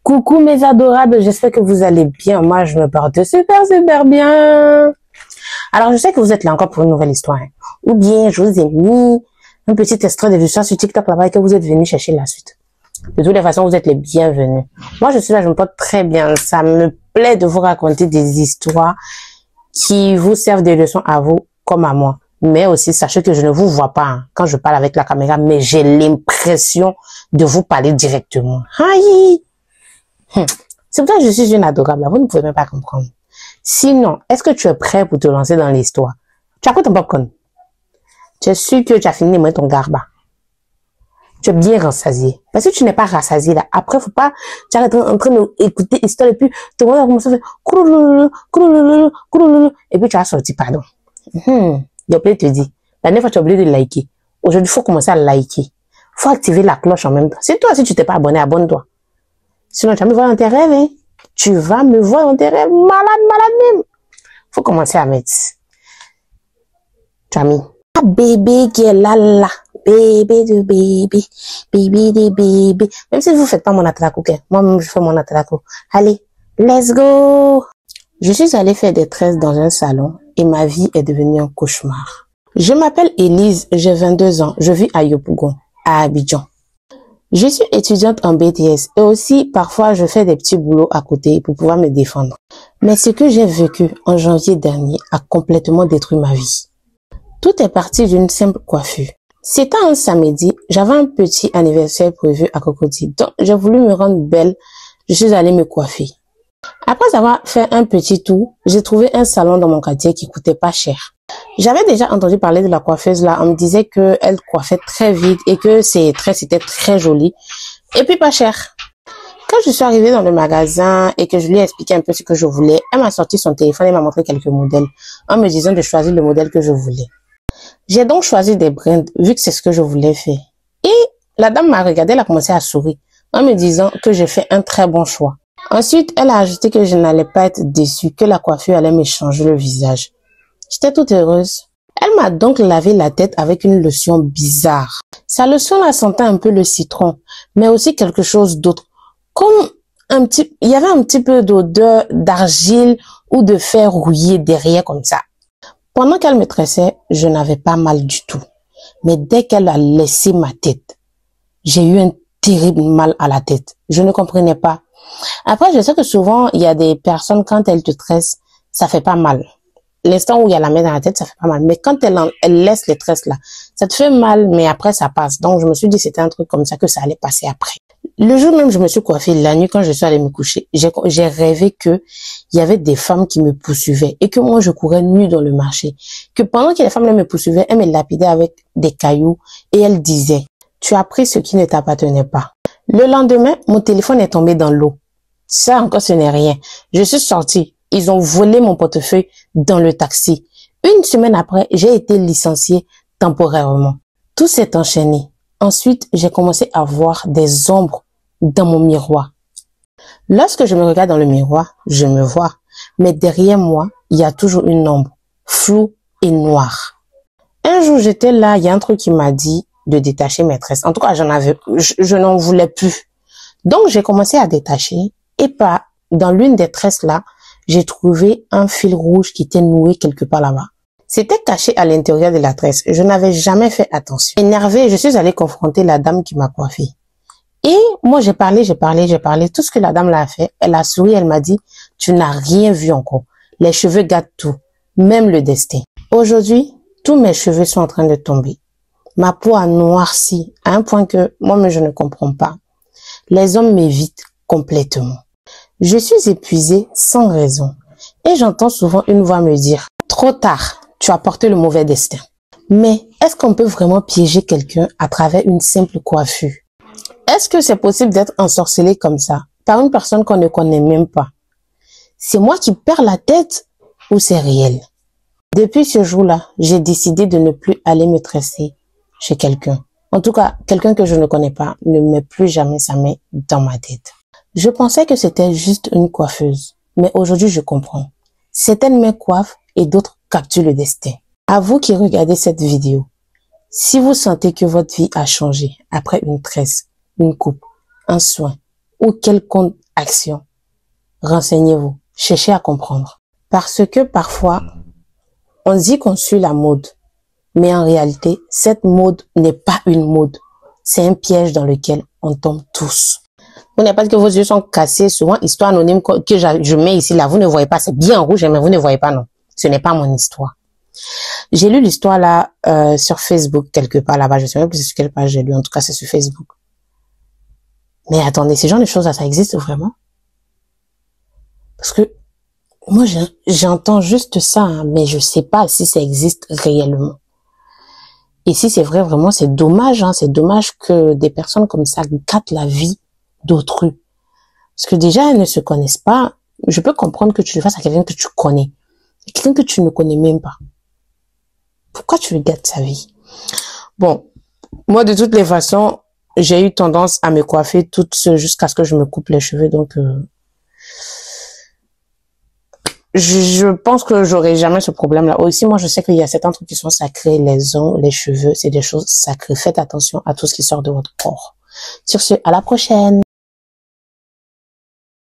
Coucou mes adorables, j'espère que vous allez bien. Moi, je me porte super bien. Alors, je sais que vous êtes là encore pour une nouvelle histoire. Hein. Ou bien, je vous ai mis un petit extrait de l'histoire sur TikTok là-bas et que vous êtes venus chercher la suite. De toutes les façons, vous êtes les bienvenus. Moi, je suis là, je me porte très bien. Ça me plaît de vous raconter des histoires qui vous servent des leçons à vous comme à moi. Mais aussi, sachez que je ne vous vois pas hein, quand je parle avec la caméra, mais j'ai l'impression de vous parler directement. Aïe! C'est pour ça que je suis une adorable. Vous ne pouvez même pas comprendre. Sinon, est-ce que tu es prêt pour te lancer dans l'histoire? Tu as pris ton popcorn? Tu es sûr que tu as fini de mettre ton garba? Tu es bien rassasié. Parce que tu n'es pas rassasié là. Après, faut pas, tu es en train d'écouter l'histoire et puis, tu vas commencer à faire et puis tu as sorti, pardon. J'ai oublié de te dire. La dernière fois, tu as oublié de liker. Aujourd'hui, il faut commencer à liker. Faut activer la cloche en même temps. C'est toi, si tu t'es pas abonné, abonne-toi. Sinon, tu vas me voir dans tes rêves, hein. Tu vas me voir dans tes rêves, malade même. Faut commencer à mettre. Tu as mis. Ah, bébé qui est là. Bébé de bébé. Bébé de bébé. Même si vous faites pas mon atraco, ok? Moi-même, je fais mon atraco. Allez, let's go. Je suis allée faire des tresses dans un salon et ma vie est devenue un cauchemar. Je m'appelle Élise, j'ai 22 ans. Je vis à Yopougon, à Abidjan. Je suis étudiante en BTS et aussi parfois je fais des petits boulots à côté pour pouvoir me défendre. Mais ce que j'ai vécu en janvier dernier a complètement détruit ma vie. Tout est parti d'une simple coiffure. C'était un samedi, j'avais un petit anniversaire prévu à Cocody, donc j'ai voulu me rendre belle, je suis allée me coiffer. Après avoir fait un petit tour, j'ai trouvé un salon dans mon quartier qui coûtait pas cher. J'avais déjà entendu parler de la coiffeuse là, on me disait qu'elle coiffait très vite et que ses tresses étaient très jolies et puis pas cher. Quand je suis arrivée dans le magasin et que je lui ai expliqué un peu ce que je voulais, elle m'a sorti son téléphone et m'a montré quelques modèles en me disant de choisir le modèle que je voulais. J'ai donc choisi des brands vu que c'est ce que je voulais faire. Et la dame m'a regardé, elle a commencé à sourire en me disant que j'ai fait un très bon choix. Ensuite, elle a ajouté que je n'allais pas être déçue, que la coiffure allait me changer le visage. J'étais toute heureuse. Elle m'a donc lavé la tête avec une lotion bizarre. Sa lotion là sentait un peu le citron, mais aussi quelque chose d'autre. Comme il y avait un petit peu d'odeur d'argile ou de fer rouillé derrière comme ça. Pendant qu'elle me tressait, je n'avais pas mal du tout. Mais dès qu'elle a laissé ma tête, j'ai eu un terrible mal à la tête. Je ne comprenais pas. Après, je sais que souvent, il y a des personnes, quand elles te tressent, ça fait pas mal. L'instant où il y a la main dans la tête, ça fait pas mal. Mais quand elle laisse les tresses là, ça te fait mal, mais après, ça passe. Donc, je me suis dit, c'était un truc comme ça que ça allait passer après. Le jour même, je me suis coiffée. La nuit, quand je suis allée me coucher, j'ai rêvé que il y avait des femmes qui me poursuivaient et que moi, je courais nue dans le marché. Que pendant que les femmes là me poursuivaient, elles me lapidaient avec des cailloux et elles disaient, tu as pris ce qui ne t'appartenait pas. Le lendemain, mon téléphone est tombé dans l'eau. Ça encore, ce n'est rien. Je suis sortie. Ils ont volé mon portefeuille dans le taxi. Une semaine après, j'ai été licenciée temporairement. Tout s'est enchaîné. Ensuite, j'ai commencé à voir des ombres dans mon miroir. Lorsque je me regarde dans le miroir, je me vois. Mais derrière moi, il y a toujours une ombre, floue et noire. Un jour, j'étais là, il y a un truc qui m'a dit de détacher mes tresses. En tout cas, je n'en voulais plus. Donc, j'ai commencé à détacher et dans l'une des tresses là, j'ai trouvé un fil rouge qui était noué quelque part là-bas. C'était caché à l'intérieur de la tresse. Je n'avais jamais fait attention. Énervée, je suis allée confronter la dame qui m'a coiffée. Et moi, j'ai parlé. Tout ce que la dame l'a fait, elle a souri, elle m'a dit, tu n'as rien vu encore. Les cheveux gâtent tout, même le destin. Aujourd'hui, tous mes cheveux sont en train de tomber. Ma peau a noirci à un point que moi-même je ne comprends pas. Les hommes m'évitent complètement. Je suis épuisée sans raison et j'entends souvent une voix me dire « Trop tard, tu as porté le mauvais destin ». Mais est-ce qu'on peut vraiment piéger quelqu'un à travers une simple coiffure? Est-ce que c'est possible d'être ensorcelé comme ça par une personne qu'on ne connaît même pas? C'est moi qui perds la tête ou c'est réel? Depuis ce jour-là, j'ai décidé de ne plus aller me tresser chez quelqu'un. En tout cas, quelqu'un que je ne connais pas ne met plus jamais sa main dans ma tête. Je pensais que c'était juste une coiffeuse, mais aujourd'hui je comprends. Certaines me coiffent et d'autres capturent le destin. À vous qui regardez cette vidéo, si vous sentez que votre vie a changé après une tresse, une coupe, un soin ou quelconque action. Renseignez-vous. Cherchez à comprendre. Parce que parfois, on dit qu'on suit la mode. Mais en réalité, cette mode n'est pas une mode. C'est un piège dans lequel on tombe tous. Vous n'avez pas dit que vos yeux sont cassés, souvent histoire anonyme que je mets ici, là, vous ne voyez pas, c'est bien rouge, mais vous ne voyez pas, non. Ce n'est pas mon histoire. J'ai lu l'histoire là sur Facebook, quelque part là-bas, je ne sais même plus sur quelle page j'ai lu, en tout cas c'est sur Facebook. Mais attendez, ce genre de choses là, ça existe vraiment? Parce que moi j'entends juste ça, hein, mais je sais pas si ça existe réellement. Et si c'est vrai, vraiment, c'est dommage, hein, c'est dommage que des personnes comme ça gâtent la vie d'autrui. Parce que déjà, elles ne se connaissent pas. Je peux comprendre que tu le fasses à quelqu'un que tu connais. Quelqu'un que tu ne connais même pas. Pourquoi tu lui gâtes sa vie? Bon, moi, de toutes les façons, j'ai eu tendance à me coiffer toute seule jusqu'à ce que je me coupe les cheveux. Donc, je pense que j'aurai jamais ce problème-là. Aussi, moi, je sais qu'il y a certains trucs qui sont sacrés. Les ongles, les cheveux, c'est des choses sacrées. Faites attention à tout ce qui sort de votre corps. Sur ce, à la prochaine.